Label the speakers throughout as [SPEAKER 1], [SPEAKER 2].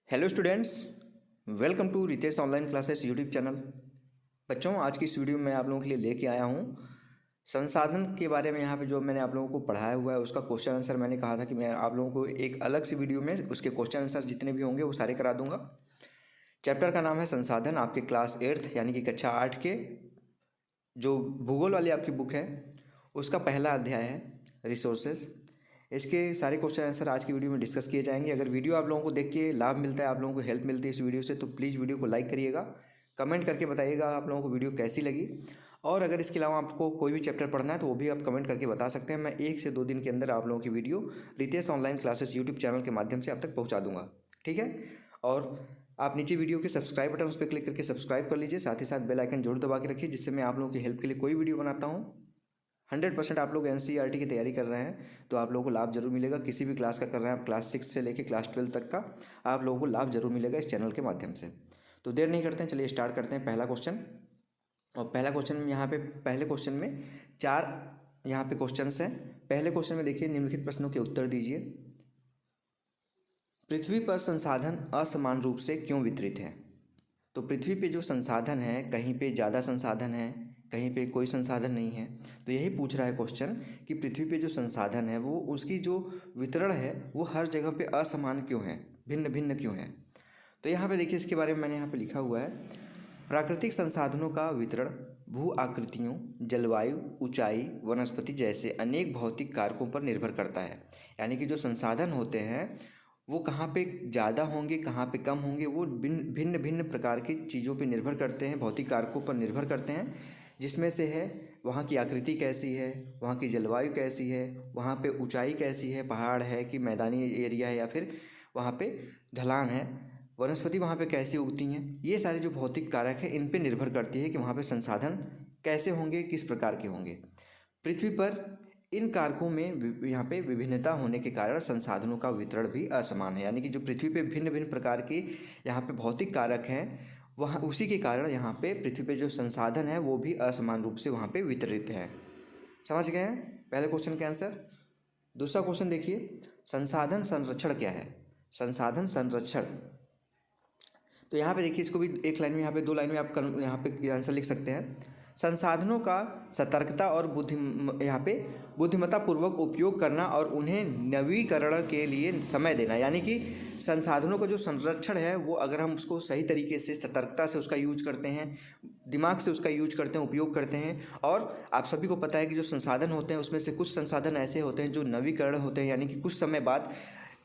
[SPEAKER 1] Hello students, welcome to Ritesh online classes YouTube channel. बच्चों, आज की इस वीडियो में आप लोगों के लिए लेके आया हूँ संसाधन के बारे में। यहाँ पे जो मैंने आप लोगों को पढ़ाया हुआ है उसका क्वेश्चन आंसर मैंने कहा था कि मैं आप लोगों को एक अलग सी वीडियो में उसके क्वेश्चन आंसर जितने भी होंगे वो सारे करा दूंगा। चैप्टर का नाम है संसाधन, आपके क्लास 8th यानी कि कक्षा 8 के जो भूगोल वाली आपकी बुक है उसका पहला अध्याय है रिसोर्सेज। इसके सारे क्वेश्चन आंसर आज की वीडियो में डिस्कस किए जाएंगे। अगर वीडियो आप लोगों को देख के लाभ मिलता है, आप लोगों को हेल्प मिलती है इस वीडियो से, तो प्लीज़ वीडियो को लाइक करिएगा, कमेंट करके बताइएगा आप लोगों को वीडियो कैसी लगी। और अगर इसके अलावा आपको कोई भी चैप्टर पढ़ना है तो वो भी आप कमेंट करके बता सकते हैं। मैं 1 से 2 दिन के अंदर आप लोगों की video Ritesh online classes YouTube channel के माध्यम से आप तक पहुँचा दूंगा, ठीक है। और आप नीचे वीडियो के सब्सक्राइब बटन उस पर क्लिक करके सब्सक्राइब कर लीजिए, साथ ही साथ बेल आइकन जरूर दबा के रखिए, जिससे मैं आप लोगों की हेल्प के लिए कोई वीडियो बनाता हूँ 100% आप लोग NCERT की तैयारी कर रहे हैं तो आप लोगों को लाभ जरूर मिलेगा। किसी भी क्लास का कर रहे हैं आप, क्लास 6 से लेकर क्लास 12 तक का आप लोगों को लाभ जरूर मिलेगा इस चैनल के माध्यम से। तो देर नहीं करते हैं, चलिए स्टार्ट करते हैं पहला क्वेश्चन। और पहला क्वेश्चन में यहाँ पे पहले क्वेश्चन में 4 यहाँ पे क्वेश्चन हैं। पहले क्वेश्चन में देखिए, निम्नलिखित प्रश्नों के उत्तर दीजिए। पृथ्वी पर संसाधन असमान रूप से क्यों वितरित हैं? तो पृथ्वी पे जो संसाधन है, कहीं पे ज़्यादा संसाधन है, कहीं पे कोई संसाधन नहीं है। तो यही पूछ रहा है क्वेश्चन कि पृथ्वी पे जो संसाधन है वो उसकी जो वितरण है वो हर जगह पे असमान क्यों है, भिन्न भिन्न क्यों है। तो यहाँ पे देखिए, इसके बारे में मैंने यहाँ पे लिखा हुआ है, प्राकृतिक संसाधनों का वितरण भू आकृतियों, जलवायु, ऊंचाई, वनस्पति जैसे अनेक भौतिक कारकों पर निर्भर करता है। यानी कि जो संसाधन होते हैं वो कहाँ पे ज़्यादा होंगे, कहाँ पे कम होंगे, वो भिन्न भिन्न प्रकार की चीज़ों पे निर्भर करते हैं, भौतिक कारकों पर निर्भर करते हैं। जिसमें से है वहाँ की आकृति कैसी है, वहाँ की जलवायु कैसी है, वहाँ पे ऊंचाई कैसी है, पहाड़ है कि मैदानी एरिया है या फिर वहाँ पे ढलान है, वनस्पति वहाँ पे कैसी उगती हैं। ये सारे जो भौतिक कारक हैं इन पे निर्भर करती है कि वहाँ पे संसाधन कैसे होंगे, किस प्रकार के होंगे। पृथ्वी पर इन कारकों में यहाँ पे विभिन्नता होने के कारण संसाधनों का वितरण भी असमान है। यानी कि जो पृथ्वी पे भिन्न भिन्न प्रकार के यहाँ पे भौतिक कारक हैं, वहाँ उसी के कारण यहाँ पे पृथ्वी पे जो संसाधन है वो भी असमान रूप से वहाँ पे वितरित है। समझ गए हैं पहले क्वेश्चन के आंसर। दूसरा क्वेश्चन देखिए, संसाधन संरक्षण क्या है? संसाधन संरक्षण, तो यहाँ पे देखिए, इसको भी एक लाइन में, यहाँ पे 2 लाइन में आप यहाँ पे आंसर लिख सकते हैं। संसाधनों का सतर्कता और यहाँ पे बुद्धिमत्ता पूर्वक उपयोग करना और उन्हें नवीकरण के लिए समय देना। यानी कि संसाधनों का जो संरक्षण है वो अगर हम उसको सही तरीके से सतर्कता से उसका यूज करते हैं, दिमाग से उसका यूज करते हैं, उपयोग करते हैं। और आप सभी को पता है कि जो संसाधन होते हैं उसमें से कुछ संसाधन ऐसे होते हैं जो नवीकरण होते हैं, यानी कि कुछ समय बाद,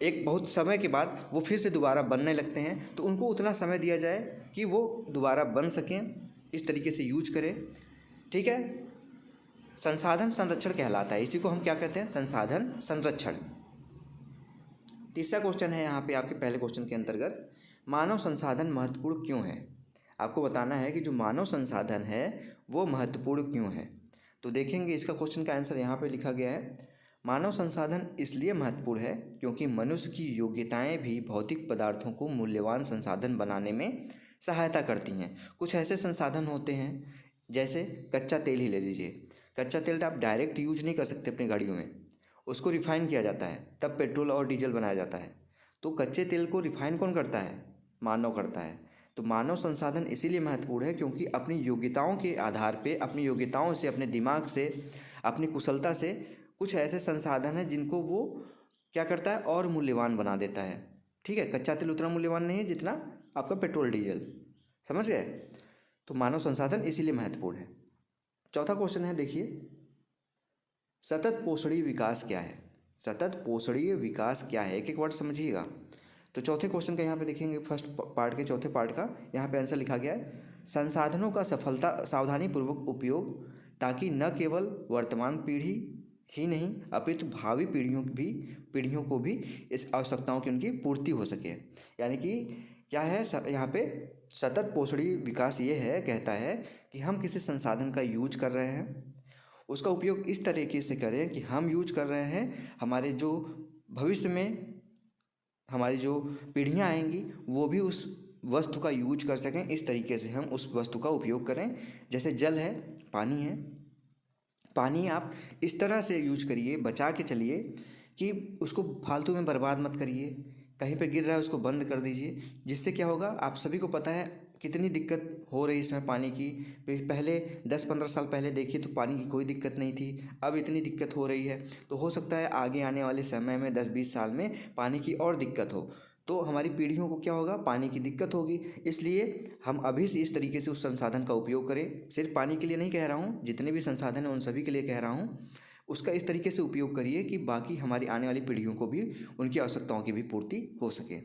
[SPEAKER 1] एक बहुत समय के बाद वो फिर से दोबारा बनने लगते हैं। तो उनको उतना समय दिया जाए कि वो दोबारा बन सकें, इस तरीके से यूज करें, ठीक है। संसाधन संरक्षण कहलाता है, इसी को हम क्या कहते हैं? संसाधन संरक्षण। तीसरा क्वेश्चन है यहाँ पे आपके पहले क्वेश्चन के अंतर्गत, मानव संसाधन महत्वपूर्ण क्यों है? आपको बताना है कि जो मानव संसाधन है वो महत्वपूर्ण क्यों है। तो देखेंगे इसका क्वेश्चन का आंसर यहाँ पे लिखा गया है, मानव संसाधन इसलिए महत्वपूर्ण है क्योंकि मनुष्य की योग्यताएं भी भौतिक पदार्थों को मूल्यवान संसाधन बनाने में सहायता करती हैं। कुछ ऐसे संसाधन होते हैं, जैसे कच्चा तेल ही ले लीजिए। कच्चा तेल आप डायरेक्ट यूज नहीं कर सकते अपनी गाड़ियों में, उसको रिफाइन किया जाता है, तब पेट्रोल और डीजल बनाया जाता है। तो कच्चे तेल को रिफाइन कौन करता है? मानव करता है। तो मानव संसाधन इसीलिए महत्वपूर्ण है क्योंकि अपनी योग्यताओं के आधार पे, अपनी योग्यताओं से, अपने दिमाग से, अपनी कुशलता से कुछ ऐसे संसाधन हैं जिनको वो क्या करता है, और मूल्यवान बना देता है, ठीक है। कच्चा तेल उतना मूल्यवान नहीं है जितना आपका पेट्रोल डीजल, समझ गए। तो मानव संसाधन इसीलिए महत्वपूर्ण है। चौथा क्वेश्चन है, देखिए, सतत पोषणीय विकास क्या है? सतत पोषणीय विकास क्या है, एक एक वर्ड समझिएगा। तो चौथे क्वेश्चन का यहाँ पे देखेंगे, फर्स्ट पार्ट के चौथे पार्ट का यहाँ पे आंसर लिखा गया है, संसाधनों का सावधानी पूर्वक उपयोग ताकि न केवल वर्तमान पीढ़ी ही नहीं अपितु भावी पीढ़ियों को भी इस आवश्यकताओं की उनकी पूर्ति हो सके। यानी कि क्या है यहाँ पे, सतत पोषणीय विकास ये है, कहता है कि हम किसी संसाधन का यूज कर रहे हैं, उसका उपयोग इस तरीके से करें कि हम यूज कर रहे हैं, हमारे जो भविष्य में हमारी जो पीढ़ियाँ आएंगी वो भी उस वस्तु का यूज कर सकें, इस तरीके से हम उस वस्तु का उपयोग करें। जैसे जल है, पानी है, पानी आप इस तरह से यूज करिए, बचा के चलिए कि उसको फालतू में बर्बाद मत करिए। कहीं पे गिर रहा है उसको बंद कर दीजिए। जिससे क्या होगा, आप सभी को पता है कितनी दिक्कत हो रही है इसमें पानी की। पहले 10-15 साल पहले देखिए तो पानी की कोई दिक्कत नहीं थी, अब इतनी दिक्कत हो रही है। तो हो सकता है आगे आने वाले समय में 10-20 साल में पानी की और दिक्कत हो, तो हमारी पीढ़ियों को क्या होगा, पानी की दिक्कत होगी। इसलिए हम अभी से इस तरीके से उस संसाधन का उपयोग करें। सिर्फ पानी के लिए नहीं कह रहा हूँ, जितने भी संसाधन हैं उन सभी के लिए कह रहा हूँ। उसका इस तरीके से उपयोग करिए कि बाकी हमारी आने वाली पीढ़ियों को भी उनकी आवश्यकताओं की भी पूर्ति हो सके।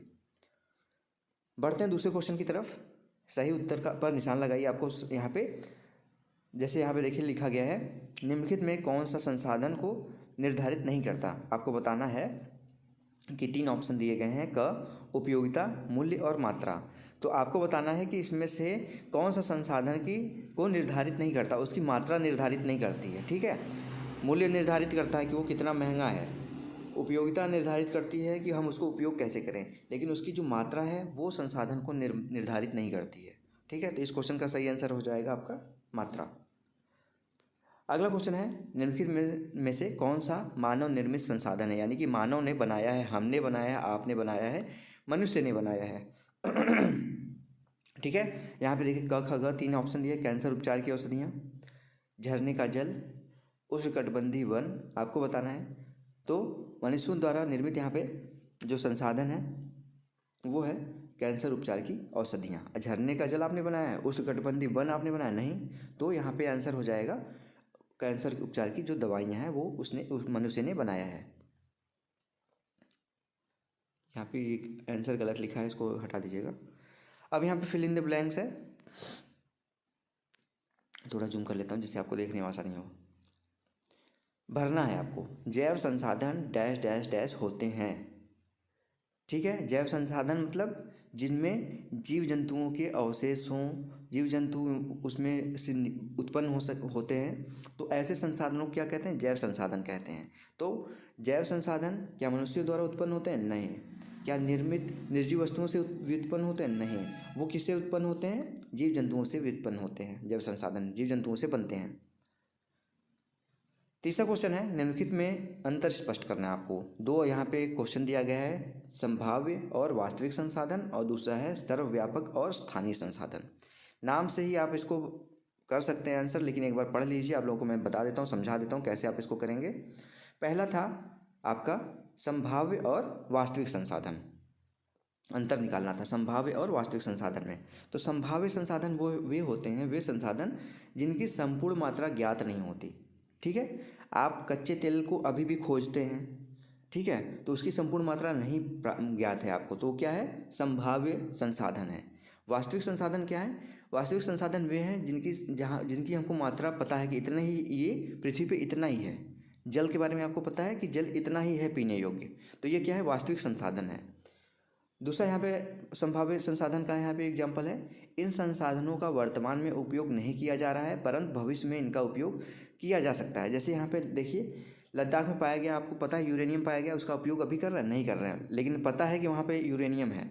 [SPEAKER 1] बढ़ते हैं दूसरे क्वेश्चन की तरफ। सही उत्तर का पर निशान लगाइए। आपको यहाँ पे, जैसे यहाँ पे देखिए लिखा गया है, निम्नलिखित में कौन सा संसाधन को निर्धारित नहीं करता। आपको बताना है कि 3 ऑप्शन दिए गए हैं, क, उपयोगिता, मूल्य और मात्रा। तो आपको बताना है कि इसमें से कौन सा संसाधन की को निर्धारित नहीं करता, उसकी मात्रा निर्धारित नहीं करती है। ठीक है, मूल्य निर्धारित करता है कि वो कितना महंगा है, उपयोगिता निर्धारित करती है कि हम उसको उपयोग कैसे करें, लेकिन उसकी जो मात्रा है वो संसाधन को निर्धारित नहीं करती है। ठीक है, तो इस क्वेश्चन का सही आंसर हो जाएगा आपका मात्रा। अगला क्वेश्चन है, निम्नलिखित में से कौन सा मानव निर्मित संसाधन है, यानी कि मानव ने बनाया है, हमने बनाया है, आपने बनाया है, मनुष्य ने बनाया है। ठीक है, यहाँ पे देखिए क, ख, ग 3 ऑप्शन दिए। कैंसर उपचार की औषधियाँ, झरने का जल, उष्णकटिबंधीय वन, आपको बताना है। तो मनुष्यों द्वारा निर्मित यहाँ पे जो संसाधन है वो है कैंसर उपचार की औषधियाँ। झरने का जल आपने बनाया है, उष्णकटिबंधीय वन आपने बनाया नहीं, तो यहाँ पे आंसर हो जाएगा कैंसर उपचार की जो दवाइयाँ हैं वो उस मनुष्य ने बनाया है। यहाँ पे एक आंसर गलत लिखा है, इसको हटा दीजिएगा। अब यहाँ पे फिल इन द ब्लैंक्स है, थोड़ा जूम कर लेता हूँ जिससे आपको देखने में आसानी हो। भरना है आपको, जैव संसाधन डैश डैश डैश होते हैं। ठीक है, जैव संसाधन मतलब जिनमें जीव जंतुओं के अवशेष हों, जीव जंतु उसमें से उत्पन्न होते हैं, तो ऐसे संसाधनों को क्या कहते हैं, जैव संसाधन कहते हैं। तो जैव संसाधन क्या मनुष्यों द्वारा उत्पन्न होते हैं, नहीं। क्या निर्मित निर्जीव वस्तुओं से व्युत्पन्न होते हैं, नहीं। वो किससे उत्पन्न होते हैं, जीव जंतुओं से व्युत्पन्न होते हैं। जैव संसाधन जीव जंतुओं से बनते हैं। तीसरा क्वेश्चन है, निम्नलिखित में अंतर स्पष्ट करना है आपको। 2 यहाँ पे क्वेश्चन दिया गया है, संभाव्य और वास्तविक संसाधन, और दूसरा है सर्वव्यापक और स्थानीय संसाधन। नाम से ही आप इसको कर सकते हैं आंसर, लेकिन एक बार पढ़ लीजिए। आप लोगों को मैं बता देता हूँ, समझा देता हूँ कैसे आप इसको करेंगे। पहला था आपका संभाव्य और वास्तविक संसाधन, अंतर निकालना था संभाव्य और वास्तविक संसाधन में। तो संभाव्य संसाधन वो वे होते हैं, वे संसाधन जिनकी संपूर्ण मात्रा ज्ञात नहीं होती। ठीक है, आप कच्चे तेल को अभी भी खोजते हैं, ठीक है, तो उसकी संपूर्ण मात्रा नहीं ज्ञात है आपको, तो क्या है, संभाव्य संसाधन है। वास्तविक संसाधन क्या है, वास्तविक संसाधन वे हैं जिनकी हमको मात्रा पता है कि इतना ही, ये पृथ्वी पे इतना ही है। जल के बारे में आपको पता है कि जल इतना ही है पीने योग्य, तो ये क्या है, वास्तविक संसाधन है। दूसरा यहाँ पे संभाव्य संसाधन का यहाँ पे एग्जाम्पल है, इन संसाधनों का वर्तमान में उपयोग नहीं किया जा रहा है, परंतु भविष्य में इनका उपयोग किया जा सकता है। जैसे यहाँ पे देखिए, लद्दाख में पाया गया, आपको पता है यूरेनियम पाया गया, उसका उपयोग अभी कर रहे हैं, नहीं कर रहे हैं, लेकिन पता है कि वहाँ पे यूरेनियम है।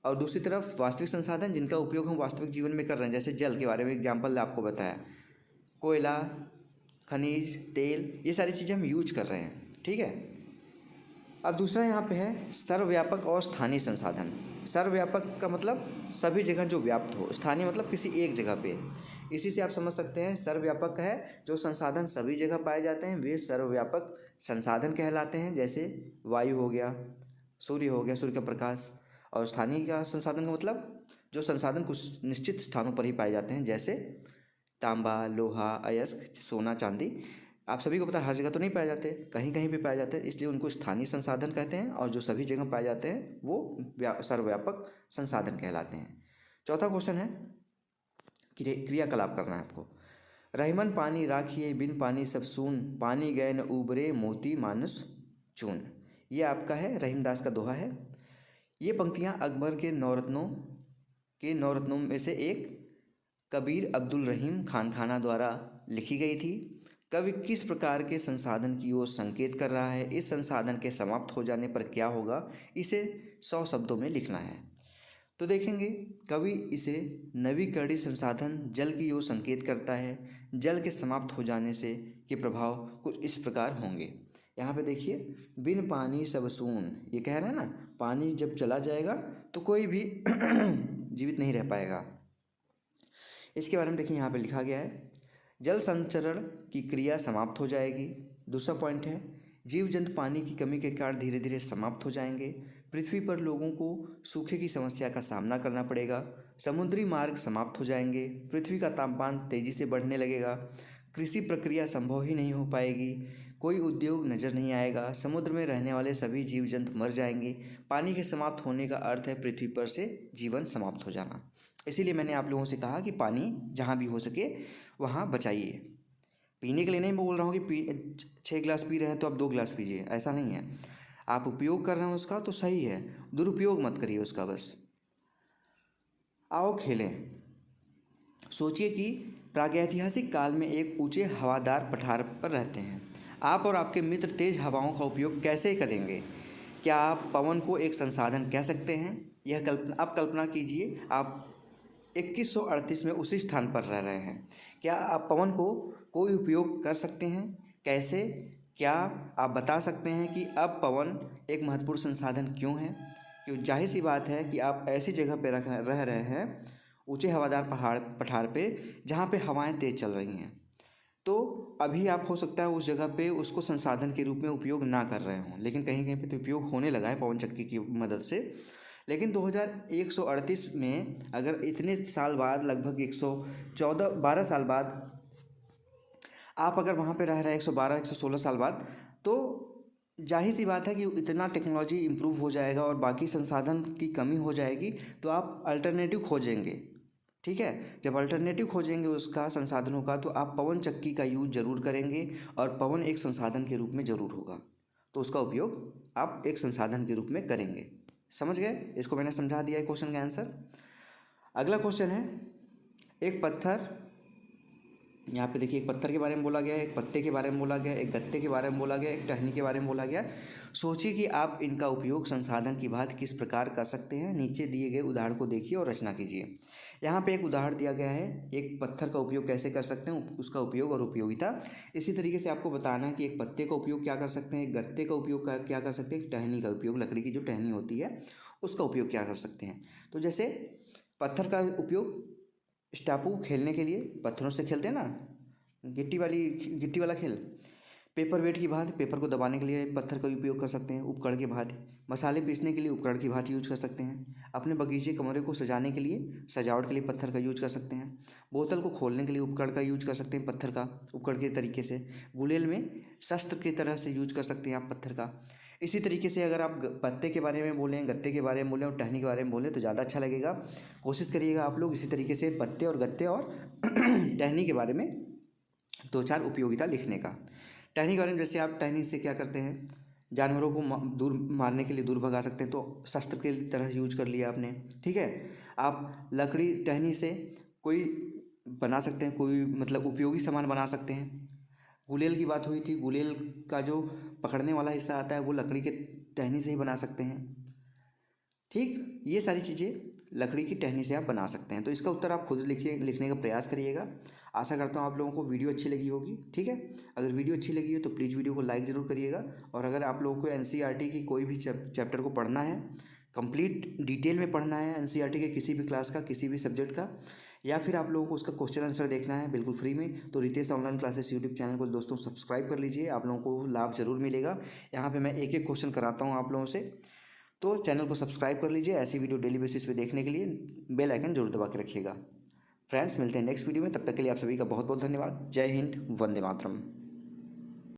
[SPEAKER 1] और दूसरी तरफ वास्तविक संसाधन जिनका उपयोग हम वास्तविक जीवन में कर रहे हैं, जैसे जल के बारे में एग्जाम्पल आपको बताया, कोयला, खनिज, तेल, ये सारी चीज़ें हम यूज कर रहे हैं। ठीक है, अब दूसरा यहाँ पे है सर्वव्यापक और स्थानीय संसाधन। सर्वव्यापक का मतलब सभी जगह जो व्याप्त हो, स्थानीय मतलब किसी एक जगह पे। इसी से आप समझ सकते हैं, सर्वव्यापक है जो संसाधन सभी जगह पाए जाते हैं, वे सर्वव्यापक संसाधन कहलाते हैं। जैसे वायु हो गया, सूर्य हो गया, सूर्य का प्रकाश। और स्थानीय का संसाधन का मतलब जो संसाधन कुछ निश्चित स्थानों पर ही पाए जाते हैं, जैसे तांबा, लोहा, अयस्क, सोना, चांदी। आप सभी को पता है हर जगह तो नहीं पाए जाते, कहीं कहीं पे पाए जाते हैं, इसलिए उनको स्थानीय संसाधन कहते हैं। और जो सभी जगह पाए जाते हैं वो सर्वव्यापक संसाधन कहलाते हैं। चौथा क्वेश्चन है, क्रियाकलाप करना है आपको। रहीमन पानी राखिए, बिन पानी सब सून, पानी गए न उबरे, मोती मानुस चून। ये आपका है, रहीमदास का दोहा है। ये पंक्तियाँ अकबर के नौ रत्नों में से एक कबीर अब्दुल रहीम खानखाना द्वारा लिखी गई थी। कवि किस प्रकार के संसाधन की ओर संकेत कर रहा है, इस संसाधन के समाप्त हो जाने पर क्या होगा, इसे 100 शब्दों में लिखना है। तो देखेंगे, कवि इसे नवीकरणीय संसाधन जल की ओर संकेत करता है। जल के समाप्त हो जाने से के प्रभाव कुछ इस प्रकार होंगे। यहाँ पे देखिए, बिन पानी सब सून, ये कह रहा है ना, पानी जब चला जाएगा तो कोई भी जीवित नहीं रह पाएगा। इसके बारे में देखिए, यहाँ पे लिखा गया है जल संचरण की क्रिया समाप्त हो जाएगी। दूसरा पॉइंट है जीव जंतु पानी की कमी के कारण धीरे धीरे समाप्त हो जाएंगे। पृथ्वी पर लोगों को सूखे की समस्या का सामना करना पड़ेगा। समुद्री मार्ग समाप्त हो जाएंगे। पृथ्वी का तापमान तेजी से बढ़ने लगेगा। कृषि प्रक्रिया संभव ही नहीं हो पाएगी। कोई उद्योग नजर नहीं आएगा। समुद्र में रहने वाले सभी जीव जंतु मर जाएंगे। पानी के समाप्त होने का अर्थ है पृथ्वी पर से जीवन समाप्त हो जाना। इसीलिए मैंने आप लोगों से कहा कि पानी जहाँ भी हो सके वहाँ बचाइए। पीने के लिए नहीं बोल रहा हूँ कि 6 गिलास पी रहे हैं तो आप 2 गिलास पीजिए, ऐसा नहीं है। आप उपयोग कर रहे हैं उसका तो सही है, दुरुपयोग मत करिए उसका बस। आओ खेलें। सोचिए कि प्रागैतिहासिक काल में एक ऊंचे हवादार पठार पर रहते हैं। आप और आपके मित्र तेज हवाओं का उपयोग कैसे करेंगे? क्या आप पवन को एक संसाधन कह सकते हैं? यह कल्पना कीजिए, आप 2138 में उसी स्थान पर रह रहे हैं। क्या आप पवन को कोई उपयोग कर सकते हैं? कैसे? क्या आप बता सकते हैं कि अब पवन एक महत्वपूर्ण संसाधन क्यों है? क्यों? जाहिर सी बात है कि आप ऐसी जगह पर रह रहे हैं, ऊंचे हवादार पठार पे, जहाँ पे हवाएं तेज चल रही हैं। तो अभी आप हो सकता है उस जगह पे उसको संसाधन के रूप में उपयोग ना कर रहे हों, लेकिन कहीं कहीं पे तो उपयोग होने लगा है पवन चक्की की मदद से। लेकिन 2138 में अगर इतने साल बाद, लगभग 112 साल बाद आप अगर वहाँ पे रह रहे हैं, 116 साल बाद, तो जाहिर सी बात है कि इतना टेक्नोलॉजी इम्प्रूव हो जाएगा और बाकी संसाधन की कमी हो जाएगी, तो आप अल्टरनेटिव खोजेंगे। ठीक है, जब अल्टरनेटिव खोजेंगे उसका, संसाधनों का, तो आप पवन चक्की का यूज ज़रूर करेंगे और पवन एक संसाधन के रूप में ज़रूर होगा, तो उसका उपयोग आप एक संसाधन के रूप में करेंगे। समझ गए? इसको मैंने समझा दिया है क्वेश्चन का आंसर। अगला क्वेश्चन है, एक पत्थर, यहाँ पे देखिए, एक पत्थर के बारे में बोला गया है, एक पत्ते के बारे में बोला गया है, एक गत्ते के बारे में बोला गया है, एक टहनी के बारे में बोला गया है। सोचिए कि आप इनका उपयोग संसाधन की भांति किस प्रकार कर सकते हैं। नीचे दिए गए उदाहरण को देखिए और रचना कीजिए। यहाँ पे एक उदाहरण दिया गया है, एक पत्थर का उपयोग कैसे कर सकते हैं, उसका उपयोग और उपयोगिता। इसी तरीके से आपको बताना है कि एक पत्ते का उपयोग क्या कर सकते हैं, एक गत्ते का उपयोग क्या कर सकते हैं, एक टहनी का उपयोग, लकड़ी की जो टहनी होती है उसका उपयोग क्या कर सकते हैं। तो जैसे पत्थर का उपयोग, स्टापू खेलने के लिए पत्थरों से खेलते हैं ना, गिट्टी वाला खेल। पेपर वेट की भांति, पेपर को दबाने के लिए पत्थर का उपयोग कर सकते हैं, उपकरण की भांति। मसाले पीसने के लिए उपकरण की भांति यूज कर सकते हैं। अपने बगीचे, कमरे को सजाने के लिए, सजावट के लिए पत्थर का यूज कर सकते हैं। बोतल को खोलने के लिए उपकरण का यूज कर सकते हैं, पत्थर का उपकरण के तरीके से। गुलेल में शस्त्र की तरह से यूज कर सकते हैं आप पत्थर का। इसी तरीके से अगर आप पत्ते के बारे में बोलें, गत्ते के बारे में बोलें और टहनी के बारे में बोलें तो ज़्यादा अच्छा लगेगा। कोशिश करिएगा आप लोग इसी तरीके से पत्ते और गत्ते और टहनी के बारे में 2-4 उपयोगिता लिखने का। टहनी के बारे में, जैसे आप टहनी से क्या करते हैं, जानवरों को दूर मारने के लिए, दूर भगा सकते हैं, तो शस्त्र के तरह यूज कर लिया आपने। ठीक है, आप लकड़ी टहनी से कोई बना सकते हैं, कोई मतलब उपयोगी सामान बना सकते हैं। गुलेल की बात हुई थी, गुलेल का जो पकड़ने वाला हिस्सा आता है वो लकड़ी के टहनी से ही बना सकते हैं। ठीक, ये सारी चीज़ें लकड़ी की टहनी से आप बना सकते हैं। तो इसका उत्तर आप खुद लिखने का प्रयास करिएगा। आशा करता हूँ आप लोगों को वीडियो अच्छी लगी होगी। ठीक है, अगर वीडियो अच्छी लगी हो तो प्लीज़ वीडियो को लाइक ज़रूर करिएगा। और अगर आप लोगों को एनसीईआरटी की कोई भी चैप्टर को पढ़ना है, कंप्लीट डिटेल में पढ़ना है एनसीईआरटी के किसी भी क्लास का, किसी भी सब्जेक्ट का, या फिर आप लोगों को उसका क्वेश्चन आंसर देखना है बिल्कुल फ्री में, तो Ritesh online classes YouTube channel को दोस्तों सब्सक्राइब कर लीजिए। आप लोगों को लाभ ज़रूर मिलेगा। यहाँ पर मैं एक एक क्वेश्चन कराता हूँ आप लोगों से, तो चैनल को सब्सक्राइब कर लीजिए। ऐसी वीडियो डेली बेसिस पे देखने के लिए बेल आइकन जरूर दबा के रखिएगा। फ्रेंड्स, मिलते हैं नेक्स्ट वीडियो में, तब तक के लिए आप सभी का बहुत बहुत धन्यवाद। जय हिंद, वंदे मातरम।